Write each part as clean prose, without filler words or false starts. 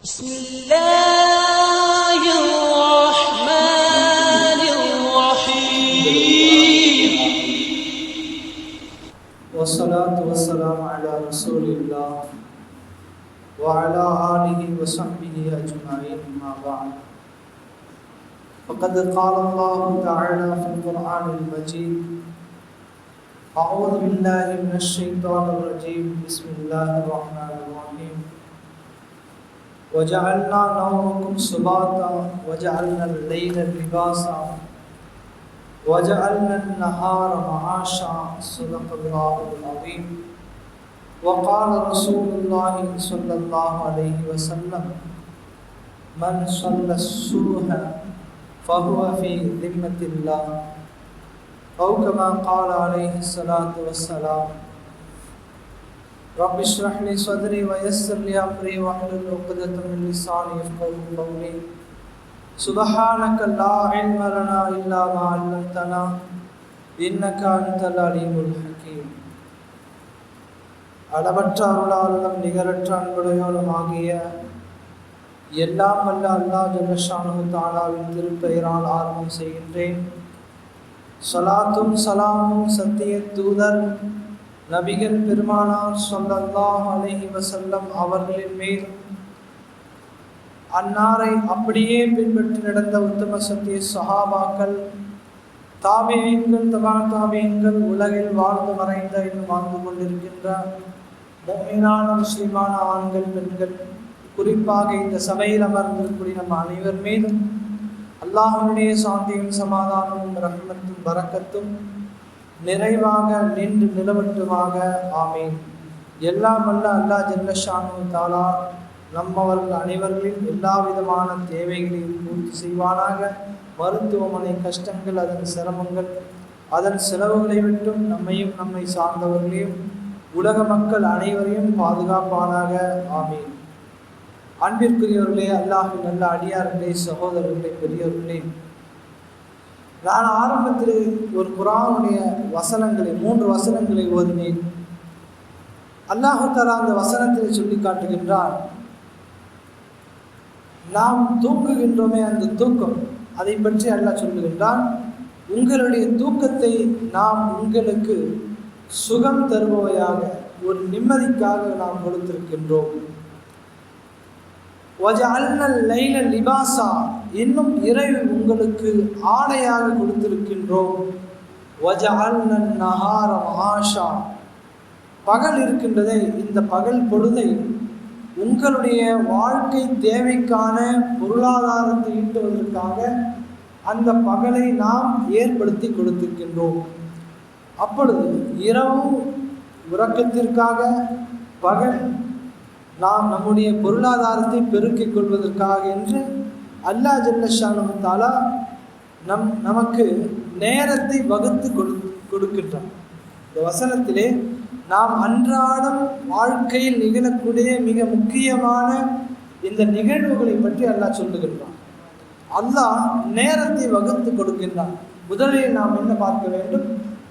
بسم الله الرحمن الرحيم والصلاة والسلام على رسول الله وعلى آله وصحبه أجمعين ما بعد فقد قال الله تعالى في القرآن المجيد أعوذ بالله من الشيطان الرجيم بسم الله الرحمن الرحيم وجعلنا نومكم سباتا وجعلنا الليل لباسا وجعلنا النهار معاشا صدق الله العظيم وقال رسول الله صلى الله عليه وسلم من صلى الصبح فهو في ذمة الله أو كما قال عليه الصلاة والسلام رب اشرح لي صدري ويسر لي أمري واحلل عقدة من لساني يفقهوا قولي سبحانك لا علم لنا إلا ما علمتنا إنك أنت العليم الحكيم அளவற்ற அருளாளனும் நிகரற்ற அன்புடையோனும் ஆகிய எல்லாம் வல்ல அல்லாஹ் ஜல்லஷானஹு தஆலாவின் திருப்பெயரால் ஆரம்பம் செய்கின்றேன். ஸலாத்தும் சலாமும் சத்திய தூதர் நபிகள் பெருமானார் ஸல்லல்லாஹு அலைஹி வஸல்லம் அவர்களின் மேல் அன்னாரை அப்படியே பின்பற்றி நடந்த உத்தம சத்திய சஹாபாக்கள் தாபிஈன்கள் தபா தாபிஈன்கள் உலகில் வாழ்ந்து மறைந்த இன்னும் வாழ்ந்து கொண்டிருக்கின்ற முஃமினான முஸ்லிமான ஆண்கள் பெண்கள் குறிப்பாக இந்த சபையில் அமர்ந்திருக்கூடிய நம் அனைவர் மீதும் அல்லாஹ்வுடைய சாந்தியும் சமாதானமும் ரஹ்மத்தும் பரக்கத்தும் நிறைவாக நின்று நிலவட்டுமாக ஆமீன். எல்லாம் வல்ல அல்லாஹ் ஜல்லஷானஹு தஆலா நம்மவர்கள் அனைவர்களின் எல்லா விதமான தேவைகளையும் பூர்த்தி செய்வானாக. மருத்துவமனை கஷ்டங்கள், அதன் சிரமங்கள், அதன் செலவுகளை விட்டும் நம்மையும் நம்மை சார்ந்தவர்களையும் உலக மக்கள் அனைவரையும் பாதுகாப்பானாக ஆமீன். அன்பிற்குரியவர்களே, அல்லாஹ்வின் நல்ல அடியார்களே, சகோதரர்களே, பெரியவர்களே, நான் ஆரம்பத்தில் ஒரு குர்ஆனுடைய வசனங்களை 3 வசனங்களை ஓதினேன். அல்லாஹ் தஆலா அந்த வசனத்தில் சொல்லி காட்டுகின்றான், நாம் தூங்குகின்றோமே அந்த தூக்கம், அதை பற்றி அல்லாஹ் சொல்லுகின்றான், உங்களுடைய தூக்கத்தை நாம் உங்களுக்கு சுகம் தருபவையாக, ஒரு நிம்மதிக்காக நாம் கொடுத்திருக்கின்றோம். வஜஅல்னல் லைல லிபாசா, இன்னும் இரவு உங்களுக்கு ஆடையாக கொடுத்திருக்கின்றோம். வஜஅல்னன் நஹார மஆஷா, பகல் இருக்கின்றதே இந்த பகல் பொழுதை உங்களுடைய வாழ்க்கை தேவைக்கான பொருளாதாரத்தை ஈட்டுவதற்காக அந்த பகலை நாம் ஏற்படுத்தி கொடுத்திருக்கின்றோம். அப்பொழுது இரவு உறக்கத்திற்காக, பகல் நாம் நம்முடைய பொருளாதாரத்தை பெருக்கிக் கொள்வதற்காக என்று அல்லாஹ் ஜல்லஷானஹு தஆலா நமக்கு நேரத்தை வகுத்து கொடுக்கின்றான். இந்த வசனத்திலே நாம் அன்றாடம் வாழ்க்கையில் நிகழக்கூடிய மிக முக்கியமான இந்த நிகழ்வுகளை பற்றி அல்லாஹ் சொல்லுகின்றான். அல்லாஹ் நேரத்தை வகுத்து கொடுக்கின்றான். முதலில் நாம் என்ன பார்க்க வேண்டும்?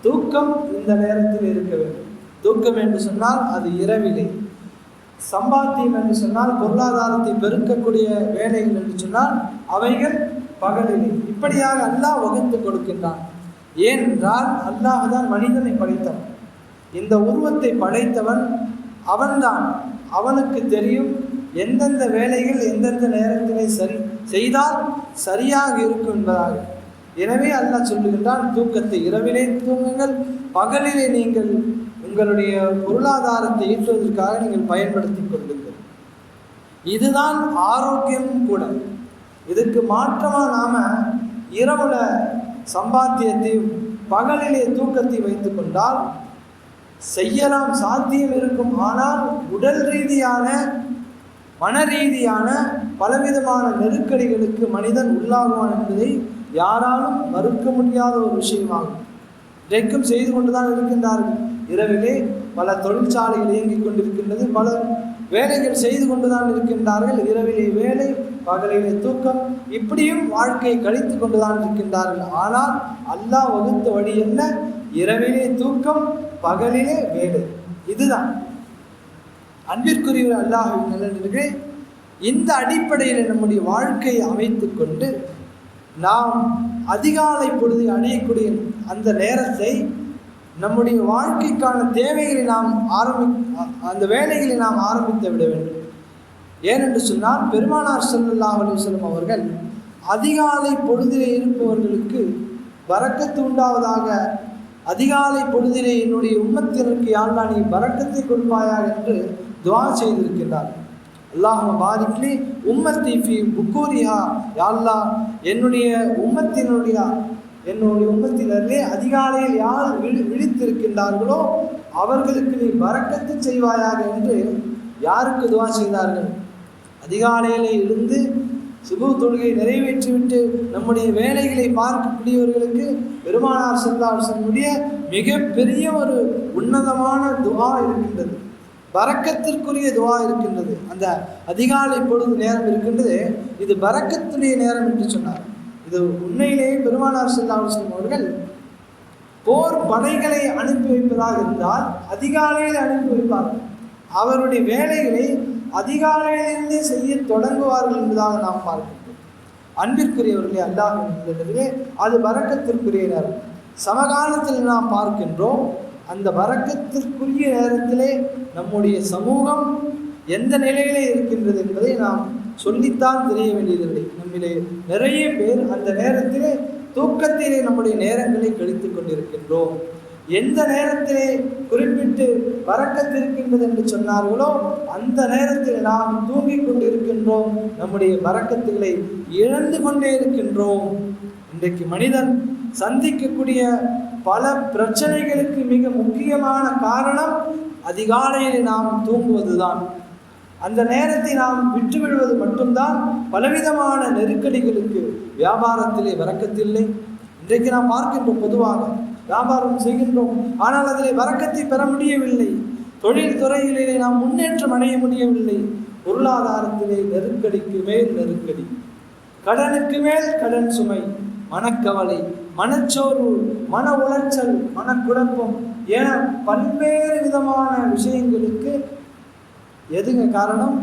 தூக்கம் இந்த நேரத்தில் இருக்க வேண்டும். தூக்கம் என்று சொன்னால் அது இரவிலே, சம்பாத்தியம் என்று சொன்னால் பொருளாதாரத்தை பெருக்கக்கூடிய வேலைகள் என்று சொன்னால் அவைகள் பகலிலே. இப்படியாக அல்லாஹ் வகுத்து கொடுக்கின்றான். ஏனென்றால் அல்லாஹ் தான் மனிதனை படைத்தவன். இந்த உருவத்தை படைத்தவன் அவன்தான். அவனுக்கு தெரியும் எந்தெந்த வேலைகள் எந்தெந்த நேரத்திலே செய்தால் சரியாக இருக்கும் என்பதாக. எனவே அல்லாஹ் சொல்லுகின்றான், தூக்கத்தை இரவிலே தூங்குங்கள், பகலிலே நீங்கள் உங்களுடைய பொருளாதாரத்தை ஈட்டுவதற்காக நீங்கள் பயன்படுத்தி கொள்ளுங்கள். இதுதான் ஆரோக்கியமும் கூட. இதுக்கு மாற்றமாக நாம் இரவுல சம்பாத்தியத்தை, பகலிலே தூக்கத்தை வைத்து கொண்டால் செய்யலாம், சாத்தியம் இருக்கும். ஆனால் உடல் ரீதியான, மன ரீதியான பலவிதமான நெருக்கடிகளுக்கு மனிதன் உள்ளாகுவான் என்பதை யாராலும் மறுக்க முடியாத ஒரு விஷயமாகும். இன்றைக்கும் செய்து கொண்டுதான் இருக்கின்றார்கள். இரவிலே பல தொழிற்சாலைகள் இயங்கிக் கொண்டிருக்கின்றது, பல வேலைகள் செய்து கொண்டுதான் இருக்கின்றார்கள். இரவிலே வேலை, பகலிலே தூக்கம், இப்படியும் வாழ்க்கையை கழித்து கொண்டுதான் இருக்கின்றார்கள். ஆனால் அல்லாஹ் வகுத்த வழி என்ன? இரவிலே தூக்கம், பகலிலே வேலை. இதுதான் அன்பிற்குரிய அல்லாஹ்வின் நல்லடியார்களே, இந்த அடிப்படையில் நம்முடைய வாழ்க்கையை அமைத்து கொண்டு நாம் அதிகாலை பொழுது அடையக்கூடிய அந்த நேரத்தை நம்முடைய வாழ்க்கைக்கான தேவைகளை நாம் அந்த வேலைகளை நாம் ஆரம்பித்து விட வேண்டும். ஏனென்று சொன்னால் பெருமானார் ஸல்லல்லாஹு அலைஹி வஸல்லம் அவர்கள் அதிகாலை பொழுதிலே இருப்பவர்களுக்கு பரக்கத்து உண்டாவதாக, அதிகாலை பொழுதிலே என்னுடைய உம்மத்தினருக்கு யா அல்லாஹ் நீ பரக்கத்தை கொடுப்பாயாக என்று துஆ செய்திருக்கின்றார். அல்லாஹும்ம பாரிக் லி உம்மத்தி ஃபீ புக்கூரிஹா, யா அல்லாஹ் என்னுடைய உம்மத்தினரிலே அதிகாலையில் யார் விழித்திருக்கின்றார்களோ அவர்களுக்கு நீ பரக்கத்து செய்வாயாக என்று யாருக்கு துஆ செய்தார்கள்? அதிகாலையிலே இருந்து சுபு தொழுகை நிறைவேற்றிவிட்டு நம்முடைய வேலைகளை பார்க்கக்கூடியவர்களுக்கு பெருமானார் ஸல்லல்லாஹு அலைஹி வஸல்லம் மிகப்பெரிய ஒரு உன்னதமான துஆ இருக்கின்றது, பரக்கத்திற்குரிய துஆ இருக்கின்றது. அந்த அதிகாலை பொழுது நேரம் இருக்கின்றது, இது பரக்கத்துடைய நேரம் என்று சொன்னார். இது உண்மையிலேயே பெருமானார் ஸல்லல்லாஹு அலைஹி வஸல்லம் அவர்கள் போர் படைகளை அனுப்பி வைப்பதாக இருந்தால் அதிகாலையில் அனுப்பி வைப்பார்கள். அவருடைய வேலைகளை அதிகாலையிலிருந்தே செய்ய தொடங்குவார்கள் என்பதாக நாம் பார்க்கின்றோம். அன்பிற்குரியவர்களே, அல்லாஹ்விலே அது பரக்கத்திற்குரிய நேரம். சமகாலத்தில் நாம் பார்க்கின்றோம், அந்த பரக்கத்திற்குரிய நேரத்திலே நம்முடைய சமூகம் எந்த நிலையிலே இருக்கின்றது என்பதை நாம் சொல்லித்தான் தெரிய வேண்டியதில்லை. நம்மிலே நிறைய பேர் அந்த நேரத்திலே தூக்கத்திலே நம்முடைய நேரங்களை கழித்து கொண்டிருக்கின்றோம். எந்த நேரத்திலே குறிப்பிட்டு பரக்கத்திருக்கின்றது என்று சொன்னார்களோ அந்த நேரத்தில் நாம் தூங்கிக் கொண்டிருக்கின்றோம், நம்முடைய பரக்கத்துகளை இழந்து கொண்டே இருக்கின்றோம். இன்றைக்கு மனிதன் சந்திக்கக்கூடிய பல பிரச்சனைகளுக்கு மிக முக்கியமான காரணம் அதிகாலையில் நாம் தூங்குவதுதான். அந்த நேரத்தை நாம் விட்டுவிடுவது மட்டும்தான் பலவிதமான நெருக்கடிகளுக்கு. வியாபாரத்திலே பரக்கத்தில்லை. இன்றைக்கு நாம் பார்க்கின்றோம், பொதுவாக வியாபாரம் செய்கின்றோம், ஆனால் அதிலே பரக்கத்தை பெற முடியவில்லை. தொழில் துறையிலே நாம் முன்னேற்றம் அடைய முடியவில்லை. பொருளாதாரத்திலே நெருக்கடிக்கு மேல் நெருக்கடி, கடனுக்கு மேல் கடன் சுமை, மனக்கவலை, மனச்சோர்வு, மன உளைச்சல், மனக்குழப்பம் என பல்வேறு விதமான விஷயங்களுக்கு எதுங்க காரணம்?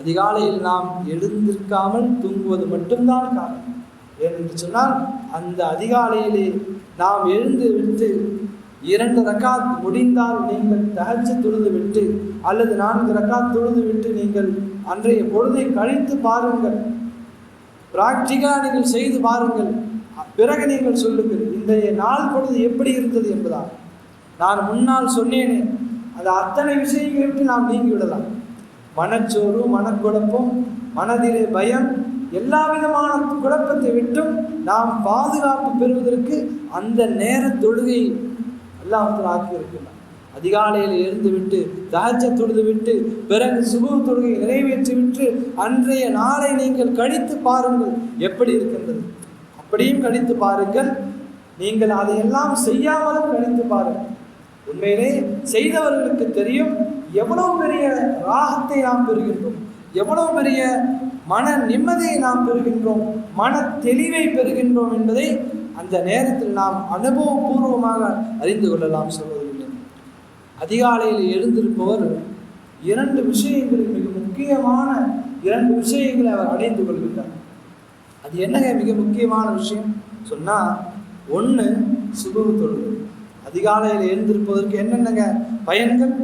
அதிகாலையில் நாம் எழுந்திருக்காமல் தூங்குவது மட்டும்தான் காரணம். ஏனென்று சொன்னால் அந்த அதிகாலையிலே நாம் எழுந்து விட்டு 2 ரக்காத் முடிந்தால் நீங்கள் தஹஜ்ஜுத் தொழுது விட்டு அல்லது 4 ரக்காத் தொழுது விட்டு நீங்கள் அன்றைய பொழுதை கழித்து பாருங்கள். பிராக்டிகலாக நீங்கள் செய்து பாருங்கள். பிறகு நீங்கள் சொல்லுங்கள் இன்றைய நாள் பொழுது எப்படி இருந்தது என்பதா. நான் முன்னால் சொன்னேனே, அது அத்தனை விஷயங்களை விட்டு நாம் நீங்கிவிடலாம். மனச்சோறு, மனக்குழப்பம், மனதிலே பயம், எல்லா விதமான குழப்பத்தை விட்டும் நாம் பாதுகாப்பு பெறுவதற்கு அந்த நேர தொழுகை அல்லாஹ் ஆக்கி இருக்கின்றார். அதிகாலையில் எழுந்து விட்டு தஹஜ்ஜத் தொழுது விட்டு பிறகு சுபஹ் தொழுகை நிறைவேற்றி விட்டு அன்றைய நாளை நீங்கள் கழித்து பாருங்கள் எப்படி இருக்கின்றது. அப்படியும் கழித்து பாருங்கள். நீங்கள் அதையெல்லாம் செய்யாமலும் கழித்து பாருங்கள். உண்மையிலே செய்தவர்களுக்கு தெரியும் எவ்வளவு பெரிய ராகத்தை நாம் பெறுகின்றோம், எவ்வளவு பெரிய மன நிம்மதியை நாம் பெறுகின்றோம், மன தெளிவை பெறுகின்றோம் என்பதை அந்த நேரத்தில் நாம் அனுபவபூர்வமாக அறிந்து கொள்ளலாம். சொல்வதில்லை, அதிகாலையில் எழுந்திருப்பவர் 2 விஷயங்களில் மிக முக்கியமான 2 விஷயங்களை அவர் அடைந்து கொள்கின்றார். அது என்னங்க மிக முக்கியமான விஷயம் சொன்னால், 1 சுபஹ் தொழுகை. அதிகாலையில் எழுந்திருப்பதற்கு என்னென்னங்க பயன்கள்,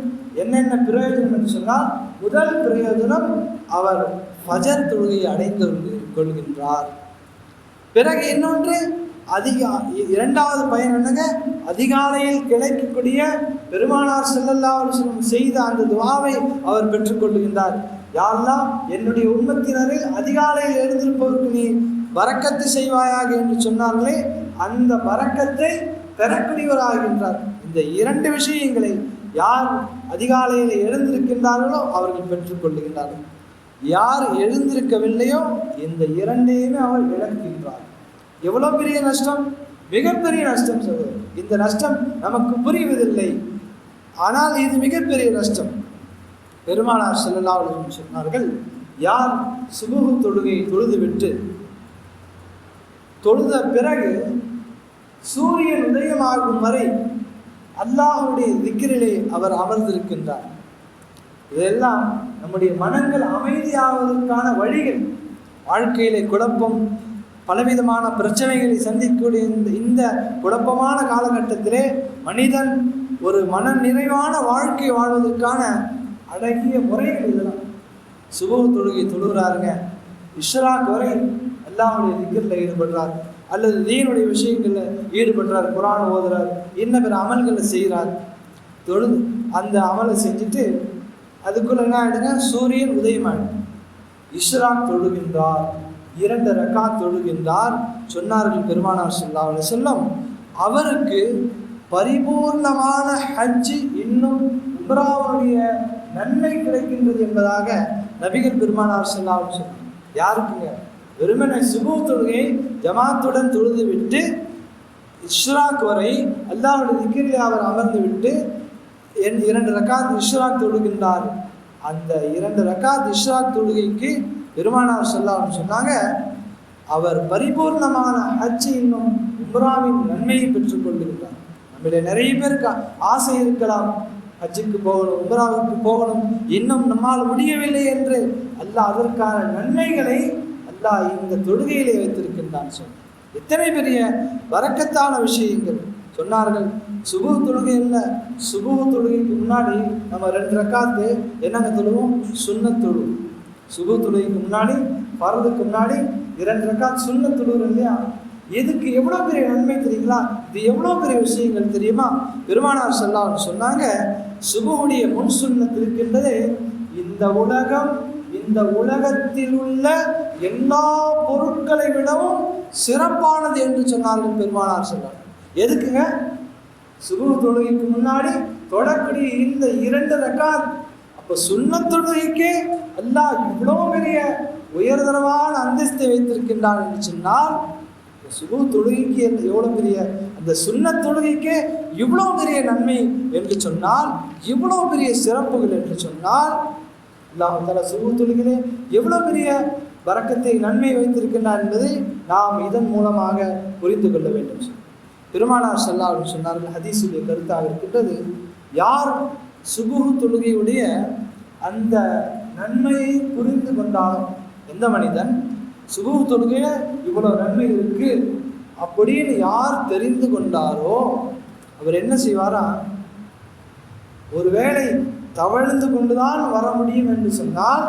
என்னென்ன பிரயோஜனம் என்று சொன்னால், முதல் பிரயோஜனம் அவர் ஃபஜர் தொழுகையை அடைந்து கொள்கின்றார். பிறகு இன்னொன்று இரண்டாவது பயன் என்னங்க, அதிகாலையில் கிடைக்கக்கூடிய பெருமானார் ஸல்லல்லாஹு அலைஹி வஸல்லம் செய்த அந்த துஆவை அவர் பெற்றுக்கொள்கின்றார். யா அல்லாஹ் என்னுடைய உம்மத்தினரில் அதிகாலையில் எழுந்திருப்பவருக்கு நீ பரக்கத்து செய்வாயாக என்று சொன்னார்களே, அந்த பரக்கத்தை பெறக்கூடியவராகின்றார். இந்த 2 விஷயங்களை யார் அதிகாலையில் எழுந்திருக்கின்றார்களோ அவர்கள் பெற்றுக்கொள்கின்றார்கள். யார் எழுந்திருக்கவில்லையோ இந்த 2ஐயுமே அவர் இழக்கின்றார். எவ்வளோ பெரிய நஷ்டம், மிகப்பெரிய நஷ்டம் சொல்வது. இந்த நஷ்டம் நமக்கு புரிவதில்லை, ஆனால் இது மிகப்பெரிய நஷ்டம். பெருமானார் ஸல்லல்லாஹு அலைஹி வஸல்லம் சொன்னார்கள், யார் சுபஹ் தொழுகையை தொழுதுவிட்டு தொழுத பிறகு சூரியன் உதயமாகும் வரை அல்லாஹ்வுடைய திக்ரிலே அவர் அமர்ந்திருக்கின்றார். இதெல்லாம் நம்முடைய மனங்கள் அமைதியாவதற்கான வழிகள். வாழ்க்கையிலே குழப்பம், பலவிதமான பிரச்சனைகளை சந்திக்கக்கூடிய இந்த குழப்பமான காலகட்டத்திலே மனிதன் ஒரு மன நிறைவான வாழ்க்கை வாழ்வதற்கான அழகிய முறைகள் இதெல்லாம். சுபஹ் தொழுகை தொழுகிறாருங்க, இஷ்ராக் வரை அல்லாஹ்வுடைய திக்ரில் ஈடுபடுறார், அல்லது தீனுடைய விஷயங்களில் ஈடுபடுறார், குர்ஆன் ஓதுறார், இன்ன பிற அமல்களை செய்கிறார். தொழுது அந்த அமலை செஞ்சுட்டு அதுக்குள்ள என்ன ஆகிடுங்க, சூரியன் உதயமாயிடும். இஷ்ராக் தொழுகின்றார், 2 ரக்காத் தொழுகின்றார். சொன்னார்கள் பெருமானார் ஸல்லல்லாஹு அலைஹி வஸல்லம், அவருக்கு பரிபூர்ணமான ஹஜ் இன்னும் உம்ராவுடைய நன்மை கிடைக்கின்றது என்பதாக நபிகள் பெருமானார் ஸல்லல்லாஹு அலைஹி வஸல்லம். யாருக்குங்க? வெறுமனை சுபஹ் தொழுகை ஜமாத்துடன் தொழுது விட்டு இஷ்ராக் வரை அல்லாஹ்வுடைய திக்ரில் அவர் அமர்ந்து விட்டு 2 ரக்காத் இஷ்ராக் தொழுகின்றார். அந்த 2 ரக்காத் இஷ்ராக் தொழுகைக்கு பெருமானார் ஸல்லல்லாஹு அலைஹி வஸல்லம் சொன்னாங்க, அவர் பரிபூர்ணமான ஹஜ் இன்னும் உம்ராவின் நன்மையை பெற்றுக் கொண்டிருக்கிறார். நம்மள நிறைய பேருக்கு ஆசை இருக்கலாம், ஹஜ்ஜுக்கு போகணும், உம்ராவுக்கு போகணும், இன்னும் நம்மால் முடியவில்லை என்று அல்லாஹ் அதற்கான நன்மைகளை அல்லாஹ் இந்த தொழுகையிலே வைத்திருக்கின்றான். எத்தனை பெரிய பரக்கத்தான விஷயங்கள் சொன்னார்கள். சுபஹ் தொழுகை இல்லை, சுபஹ் தொழுகைக்கு முன்னாடி நம்ம 2 ரக்காத்து என்னங்க தொழுவோம்? சுன்னத் தொழுவோம். சுபஹ் தொழுகைக்கு முன்னாடி, பரதுக்கு முன்னாடி 2 ரக்காத் சுன்னத் தொழுவோம் இல்லையா? எதுக்கு? எவ்வளோ பெரிய நன்மை தெரியுங்களா? இது எவ்வளோ பெரிய விஷயங்கள் தெரியுமா? பெருமானார் ஸல்லல்லாஹு அலைஹி வஸல்லம் சொன்னாங்க, சுபஹுடைய முன் சுன்னத் இருக்கின்றது, இந்த உலகம், இந்த உலகத்தில் உள்ள எல்லா பொருட்களை விடவும் சிறப்பானது என்று சொன்னார்கள் பெருமானார் ஸல்லல்லாஹு அலைஹி வஸல்லம். எதுக்குங்க? சுபஹ் தொழுகைக்கு முன்னாடி தொடக்கூடிய இந்த 2 ரக்காத். அப்போ சுன்னத் தொழுகைக்கே அல்லாஹ் இவ்வளோ பெரிய உயர்தரமான அந்தஸ்தை வைத்திருக்கின்றான் என்று சொன்னால், சுபஹ் தொழுகைக்கு எவ்வளோ பெரிய, அந்த சுன்னத் தொழுகைக்கே இவ்வளோ பெரிய நன்மை என்று சொன்னால், இவ்வளோ பெரிய சிறப்புகள் என்று சொன்னால், அல்லாஹ் தஆலா சுபஹ் தொழுகையிலே எவ்வளோ பெரிய பரக்கத்தை நன்மை வைத்திருக்கின்றான் என்பதை நாம் இதன் மூலமாக புரிந்து கொள்ள வேண்டும். பெருமானார் ஸல்லல்லாஹு அலைஹி வஸல்லம் சொன்னார்கள், ஹதீஸுடைய கருத்தாக இருக்கின்றது, யார் சுபஹ் தொழுகையுடைய அந்த நன்மையை புரிந்து கொண்டாலும், எந்த மனிதன் சுபஹ் தொழுகையில இவ்வளோ நன்மை இருக்கு அப்படின்னு யார் தெரிந்து கொண்டாரோ அவர் என்ன செய்வாரா, ஒருவேளை தவழ்ந்து கொண்டுதான் வர முடியும் என்று சொன்னால்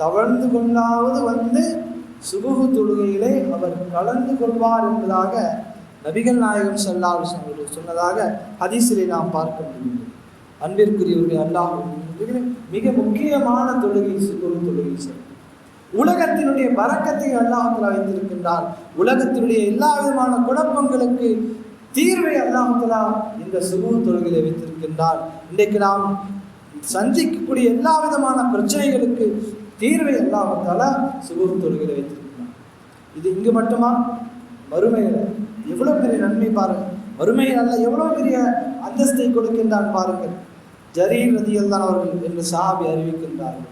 தவழ்ந்து கொண்டாவது வந்து சுபஹ் தொழுகையிலே அவர் கலந்து கொள்வார் என்பதாக நபிகள் நாயகம் ஸல்லல்லாஹு அலைஹி வஸல்லம் சொன்னதாக ஹதீஸிலே நாம் பார்க்க முடியும். அன்பிற்குரியவர்களே, அல்லாஹ் மிக முக்கியமான தொழுகை சுபஹ் தொழுகை. உலகத்தினுடைய பரக்கத்தை அல்லாஹ் தஆலா வைத்திருக்கின்றார். உலகத்தினுடைய எல்லா விதமான குழப்பங்களுக்கு தீர்வை அல்லாஹ் தஆலா இந்த சுபஹ் தொழுகையிலே வைத்திருக்கின்றார். இன்றைக்கு நாம் சந்திக்கக்கூடிய எல்லா விதமான பிரச்சனைகளுக்கு தீர்வை அல்லாஹ் தஆலா சுபஹ் தொழுகையிலே வைத்திருக்கின்றார். இது இங்கு மட்டுமா? மறுமையில் எவ்வளோ பெரிய நன்மை பாருங்கள். மறுமையில் அல்லாஹ் எவ்வளோ பெரிய அந்தஸ்தை கொடுக்கின்றான் பாருங்கள். ஜரீர் ரலியல்லாஹு அவர்கள் என்று சஹாபி அறிவிக்கின்றார்கள்,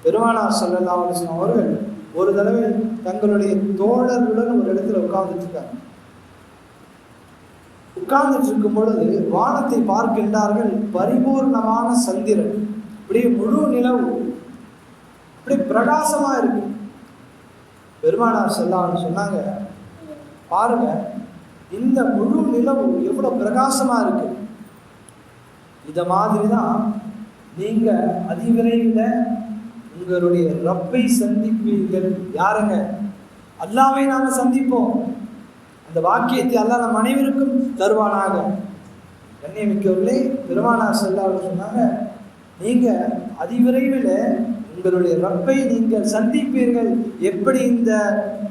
பெருமானார் ஸல்லல்லாஹு அலைஹி வஸல்லம் அவர்கள் ஒரு தடவை தங்களுடைய தோழர்களுடன் ஒரு இடத்துல உட்கார்ந்துட்டு இருக்காங்க. உட்கார்ந்துட்டு இருக்கும் பொழுது வானத்தை பார்க்கின்றார்கள். பரிபூர்ணமான சந்திரன், அப்படியே முழு நிலவு, அப்படியே பிரகாசமா இருக்கு. பெருமானார் ஸல்லல்லாஹு அலைஹி வஸல்லம் சொன்னாங்க, பாருங்க இந்த முழு நிலவு எவ்வளவு பிரகாசமா இருக்கு. இத மாதிரி தான் நீங்க அதிவிரைவில் உங்களுடைய ரப்பை சந்திப்பீர்கள். யாருங்க? அல்லாஹ்வை நாம சந்திப்போம். அந்த வாக்கியத்தை அல்லாஹ் நம் அனைவருக்கும் தருவானாக. கண்ணியமிக்கவர்களே, பெருமானார் ஸல்லல்லாஹு அலைஹி வஸல்லம் சொன்னாங்க, நீங்க அதிவிரைவில் உங்களுடைய ரப்பை நீங்கள் சந்திப்பீர்கள். எப்படி இந்த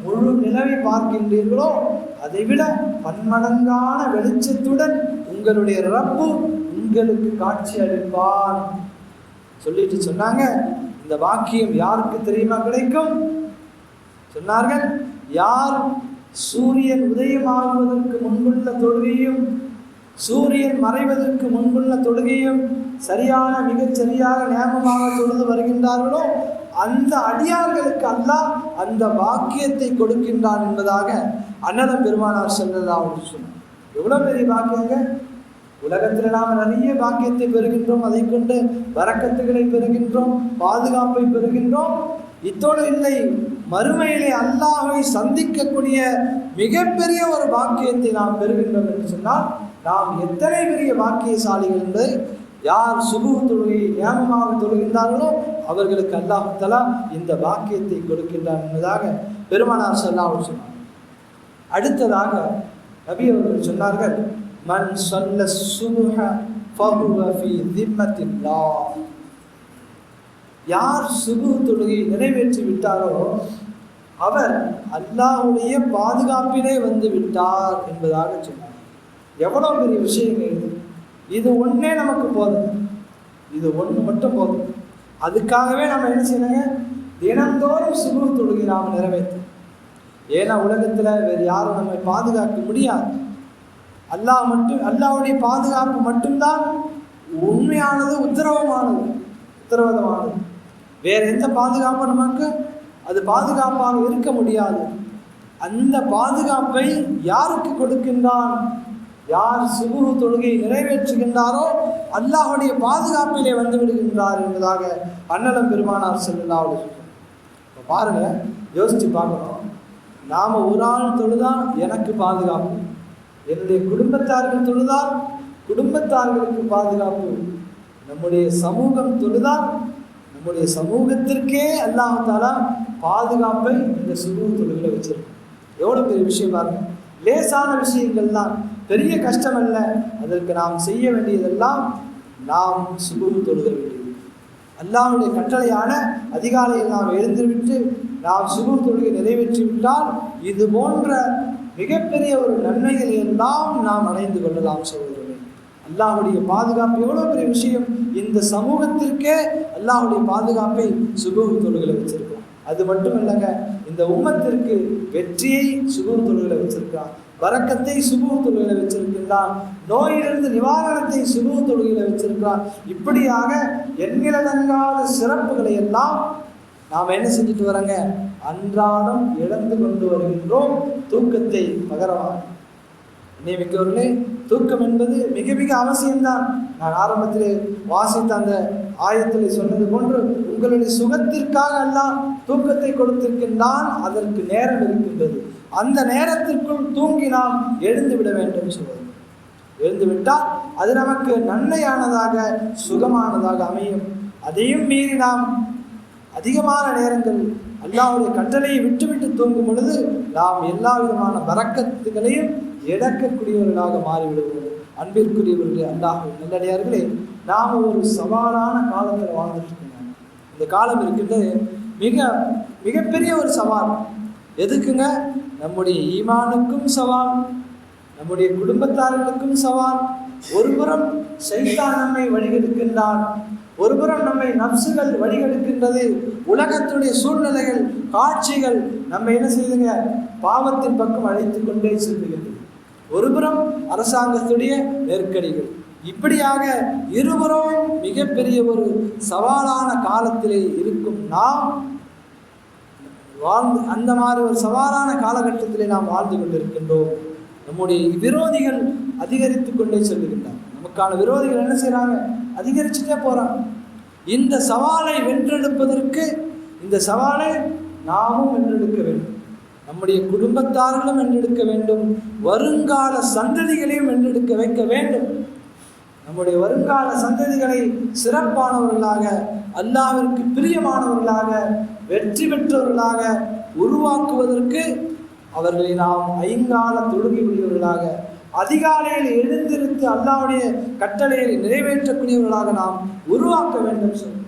முழு நிலவை பார்க்கின்றீர்களோ அதைவிட பன்மடங்கான வெளிச்சத்துடன் உங்களுடைய ரப்பு உங்களுக்கு காட்சி அளிப்பான் சொல்லிட்டு சொன்னாங்க. இந்த வாக்கியம் யாருக்கு தெரியுமா கிடைக்கும்? சொன்னார்கள், யார் சூரியன் உதயமாகுவதற்கு முன்புள்ள தொழுகையும் சூரியன் மறைவதற்கு முன்புள்ள தொழுகையும் சரியான மிகச்சரியாக நேமமாக தொழுது வருகின்றார்களோ அந்த அடியார்களுக்கு அல்லாஹ் அந்த பாக்கியத்தை கொடுக்கின்றான் என்பதாக அன்னலம் பெருமானார் ஸல்லல்லாஹு அலைஹி வஸல்லம். எவ்வளோ பெரிய பாக்கியங்க! உலகத்தில் நாம் நிறைய பாக்கியத்தை பெறுகின்றோம், அதை கொண்டு பரக்கத்துகளை பெறுகின்றோம், பாதுகாப்பை பெறுகின்றோம். இத்தோடு இல்லை, மறுமையிலே அல்லாஹ்வை சந்திக்கக்கூடிய மிகப்பெரிய ஒரு பாக்கியத்தை நாம் பெறுகின்றோம் என்று சொன்னால் நாம் எத்தனை பெரிய பாக்கியசாலிகள் என்பதை யார் சுபுஹ் தொழுகை நியமமாக தொழுகின்றார்களோ அவர்களுக்கு அல்லாஹ் தஆலா இந்த பாக்கியத்தை கொடுக்கின்றார் என்பதாக பெருமானார் ஸல்லல்லாஹு அலைஹி வஸல்லம். அடுத்ததாக நபி அவர்கள் சொன்னார்கள், மன் ஸல்ல ஸுப்ஹ ஃபஹுவ ஃபீ திம்மத்தில்லாஹ். யார் சுபுஹ் தொழுகை நிறைவேற்றி விட்டாரோ அவர் அல்லாஹ்வுடைய பாதுகாப்பிலே வந்து விட்டார் என்பதாக சொன்னார். எவ்வளோ பெரிய விஷயங்கள் இது! இது ஒன்றே நமக்கு போதும், இது ஒன்று மட்டும் போதும். அதுக்காகவே நம்ம என்ன செய்யணுங்க, தினந்தோறும் சுபுஹ் தொழுகை நாம் நிறைவேற்றும். ஏன்னா உலகத்தில் வேறு யாரும் நம்மை பாதுகாக்க முடியாது. அல்லாஹ்வுடைய பாதுகாப்பு மட்டும்தான் உண்மையானது, உத்தரவாதமானது. வேற எந்த பாதுகாப்பும் நமக்கு அது பாதுகாப்பாக இருக்க முடியாது. அந்த பாதுகாப்பை யாருக்கு கொடுக்கின்றான்? யார் சுபுஹ் தொழுகை நிறைவேற்றுகின்றாரோ அல்லாஹ்வுடைய பாதுகாப்பிலே வந்து விடுகின்றார் என்பதாக அன்னலம் பெருமானார் ஸல்லல்லாஹு அலைஹி வஸல்லம். பாருங்க, யோசிச்சு பார்க்கணும். நாம் ஒரு ஆள் தொழுதால் எனக்கு பாதுகாப்பு, என்னுடைய குடும்பத்தார்கள் தொழுதால் குடும்பத்தார்களுக்கு பாதுகாப்பு, நம்முடைய சமூகம் தொழுதால் நம்முடைய சமூகத்திற்கே அல்லாஹ் தஆலா பாதுகாப்பை இந்த சுபுஹ் தொழுகையில வச்சிருக்கோம். எவ்வளோ பெரிய விஷயம் பாருங்க! லேசான விஷயங்கள் தான், பெரிய கஷ்டம் அல்ல. அதற்கு நாம் செய்ய வேண்டியதெல்லாம் நாம் சுபுஹ் தொழுக வேண்டியது. அல்லாஹ்வுடைய கட்டளையான அதிகாலையில் நாம் எழுந்துவிட்டு நாம் சுபுஹ் தொழுகை நிறைவேற்றிவிட்டால் இது போன்ற மிகப்பெரிய ஒரு நன்மைகளை எல்லாம் நாம் அடைந்து கொள்ளலாம். சகோதரர்களே, அல்லாஹ்வுடைய பாதுகாப்பு எவ்வளோ பெரிய விஷயம்! இந்த சமூகத்திற்கே அல்லாஹ்வுடைய பாதுகாப்பை சுபுஹ் தொழுகையில வச்சிருக்கோம். அது மட்டும் இல்லைங்க, இந்த உம்மத்திற்கு வெற்றியை சுபுஹ் தொழுகையில வச்சிருக்கான், பரக்கத்தை சுபுஹ் தொழுகையில வச்சிருக்கின்றான், நோயிலிருந்து நிவாரணத்தை சுபுஹ் தொழுகையில வச்சிருக்கான். இப்படியாக எண்ணிலடங்காத சிறப்புகளை எல்லாம் நாம் என்ன செஞ்சுட்டு வரோங்க, அன்றாடம் இழந்து கொண்டு வருகின்றோம். தூக்கத்தை பகரமாக நியமிக்கவர்களே, தூக்கம் என்பது மிக மிக அவசியம்தான். நான் ஆரம்பத்திலே வாசித்த அந்த ஆயத்திலே சொன்னது போன்று உங்களுடைய சுகத்திற்காக அல்லாஹ் தூக்கத்தை கொடுத்திருக்கின்றான். அதற்கு நேரம் இருக்கின்றது. அந்த நேரத்திற்குள் தூங்கி நாம் எழுந்து விட வேண்டும். சொல்வது எழுந்து விட்டால் அது நமக்கு நன்மையானதாக சுகமானதாக அமையும். அதையும் மீறி நாம் அதிகமான நேரங்கள் அல்லாஹ்வுடைய கட்டளையை விட்டுவிட்டு தூங்கும் பொழுது நாம் எல்லா விதமான பரக்கத்துகளையும் இழக்கக்கூடியவர்களாக மாறிவிடுவோம். அன்பிற்குரியவர்களே, அல்லாஹ்வின் நல்லடியார்களே, நாம் ஒரு சவாலான காலத்தில் வாழ்ந்துட்டு இருக்கோம். இந்த காலம் இருக்கின்றது மிகப்பெரிய ஒரு சவால். எதுக்குங்க? நம்முடைய ஈமானுக்கும் சவால், நம்முடைய குடும்பத்தார்களுக்கும் சவால். ஒருபுறம் ஷைத்தான் நம்மை வழிகெடுக்கின்றான், ஒருபுறம் நம்மை நப்சுகள் வழிகெடுக்கின்றது. உலகத்துடைய சூழ்நிலைகள், காட்சிகள் நம்ம என்ன செய்யுதுங்க, பாவத்தின் பக்கம் அழைத்து கொண்டே செல்லுகின்றது. ஒருபுறம் அரசாங்கத்துடைய நெருக்கடிகள். இப்படியாக இருபுறம் மிகப்பெரிய ஒரு சவாலான காலத்திலே இருக்கும் நாம் அந்த மாதிரி ஒரு சவாலான காலகட்டத்திலே நாம் வாழ்ந்து கொண்டிருக்கின்றோம். நம்முடைய விரோதிகள் அதிகரித்து கொண்டே செல்லுகின்றனர். நமக்கான விரோதிகள் என்ன செய்கிறாங்க? அதிகரிச்சுட்டே போகிறாங்க. இந்த சவாலை வென்றெடுப்பதற்கு, இந்த சவாலை நாமும் வென்றெடுக்க வேண்டும். நம்முடைய குடும்பத்தார்களும் வென்றெடுக்க வேண்டும், வருங்கால சந்ததிகளையும் வென்றெடுக்க வைக்க வேண்டும். நம்முடைய வருங்கால சந்ததிகளை சிறப்பானவர்களாக, அல்லாஹ்விற்கு பிரியமானவர்களாக, வெற்றி பெற்றவர்களாக உருவாக்குவதற்கு அவர்களை நாம் ஐங்கால தொழுகை உடையவர்களாக, அதிகாலையில் எழுந்திருத்து அல்லாஹ்வுடைய கட்டளையை நிறைவேற்றக்கூடியவர்களாக நாம் உருவாக்க வேண்டும்.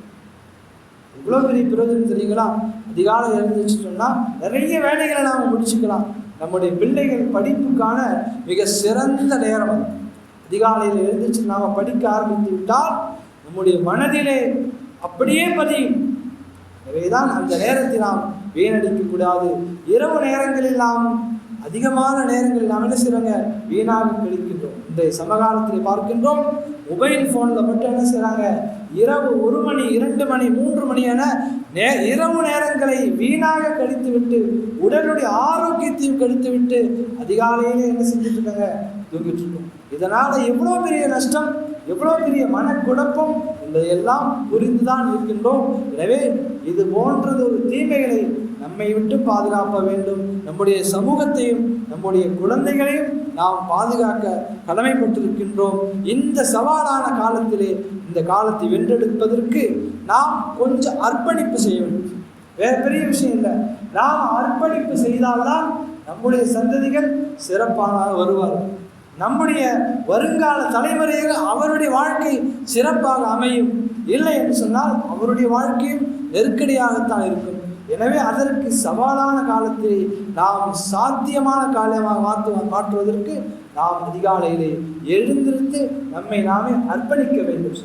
இவ்வளோ பெரிய பிரயோஜனம் தெரியுங்களா? அதிகாலை எழுந்துச்சுட்டோம்னா நிறைய வேலைகளை நாம் முடிச்சுக்கலாம். நம்முடைய பிள்ளைகள் படிப்புக்கான மிக சிறந்த நேரம் அது. அதிகாலையில் எழுந்துச்சு நாம் படிக்க ஆரம்பித்து விட்டால் நம்முடைய மனதிலே அப்படியே பதியும். எனவேதான் அந்த நேரத்தை நாம் வீணடிக்கக்கூடாது. இரவு நேரங்களில் நாம் அதிகமான நேரங்களில் நாம் என்ன செய்கிறாங்க, வீணாக கழிக்கின்றோம். இந்த சமகாலத்தில் பார்க்கின்றோம், மொபைல் ஃபோனில் மட்டும் என்ன செய்கிறாங்க, இரவு 1 மணி 2 மணி 3 மணி என இரவு நேரங்களை வீணாக கழித்து விட்டு உடலுடைய ஆரோக்கியத்தையும் கழித்து விட்டு அதிகாலையிலே என்ன செஞ்சுட்டு இருக்காங்க, தூங்கிட்டு இருக்கோம். இதனால் எவ்வளோ பெரிய நஷ்டம், எவ்வளோ பெரிய மனக்குழப்பம், இதையெல்லாம் புரிந்துதான் இருக்கின்றோம். எனவே இது போன்றது ஒரு தீமைகளை நம்மை விட்டு பாதுகாக்க வேண்டும். நம்முடைய சமூகத்தையும் நம்முடைய குழந்தைகளையும் நாம் பாதுகாக்க கடமைப்பட்டிருக்கின்றோம். இந்த சவாலான காலத்திலே இந்த காலத்தை வென்றெடுப்பதற்கு நாம் கொஞ்சம் அர்ப்பணிப்பு செய்ய வேண்டும். வேற பெரிய விஷயம் இல்லை. நாம் அர்ப்பணிப்பு செய்தால்தான் நம்முடைய சந்ததிகள் சிறப்பாக வருவார்கள். நம்முடைய வருங்கால தலைமுறைகள் அவருடைய வாழ்க்கை சிறப்பாக அமையும். இல்லை என்று சொன்னால் அவருடைய வாழ்க்கையும் நெருக்கடியாகத்தான் இருக்கும். எனவே அதற்கு சவாலான காலத்தில் நாம் சாத்தியமான காலமாக மாற்றுவதற்கு நாம் அதிகாலையிலே எழுந்திருந்து நம்மை நாமே அர்ப்பணிக்க வேண்டும்.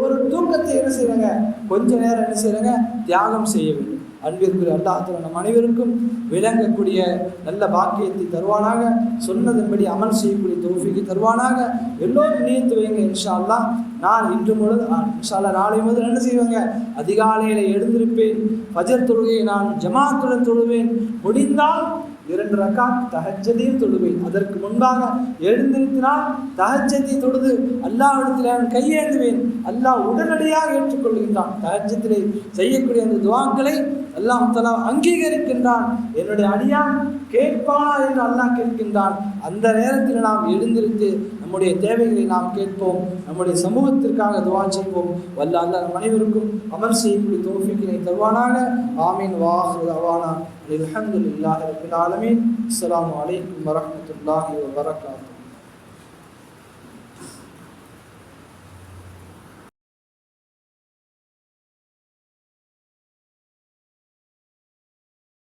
ஒரு தூக்கத்தை என்ன செய்யறங்க, கொஞ்ச நேரம் என்ன செய்யறங்க, தியாகம் செய்ய வேண்டும். அன்பிற்குரிய அல்லாஹ் நம் அனைவருக்கும் விளங்கக்கூடிய நல்ல பாக்கியத்தை தருவானாக. சொன்னதன்படி அமல் செய்யக்கூடிய தௌஃபீகை தருவானாக. எல்லோரும் நினைத்து வைங்க, இன்ஷா அல்லாஹ் நான் இன்று முதல் இன்ஷா அல்லாஹ் நாளை முதல் என்ன செய்வாங்க, அதிகாலையில் எழுந்திருப்பேன். ஃபஜர் தொழுகையை நான் ஜமாத்துடன் தொழுவேன். முடிந்தால் 2 ரக்காத் தஹஜ்ஜதையும் தொழுவேன். அதற்கு முன்பாக எழுந்திருத்தினால் தஹஜ்ஜத்தை தொழுது அல்லாஹ்விடத்தில் நான் கையேந்துவேன். அல்லாஹ் உடனடியாக ஏற்றுக்கொள்கின்றான். தஹஜ்ஜத்திலே செய்யக்கூடிய அந்த துஆக்களை அல்லாஹ் தஆலா அங்கீகரிக்கின்றான். என்னுடைய அடியான் கேட்பானா என்று அல்லாஹ் கேட்கின்றான். அந்த நேரத்தில் நாம் எழுந்திருத்து நம்முடைய தேவைகளை நாம் கேட்போம். நம்முடைய சமூகத்திற்காக துஆ செய்வோம். வல்ல அல்லாஹ் நம் அனைவருக்கும் அமல் செய்யக்கூடிய தௌஃபீக்கினை தருவானாக. ஆமீன். வாஹிரு தஅவானா அல்ஹம்துலில்லாஹி ரப்பில் ஆலமீன். அஸ்ஸலாமு அலைக்கும் வரஹ்மத்துல்லாஹி வபரகாத்துஹு.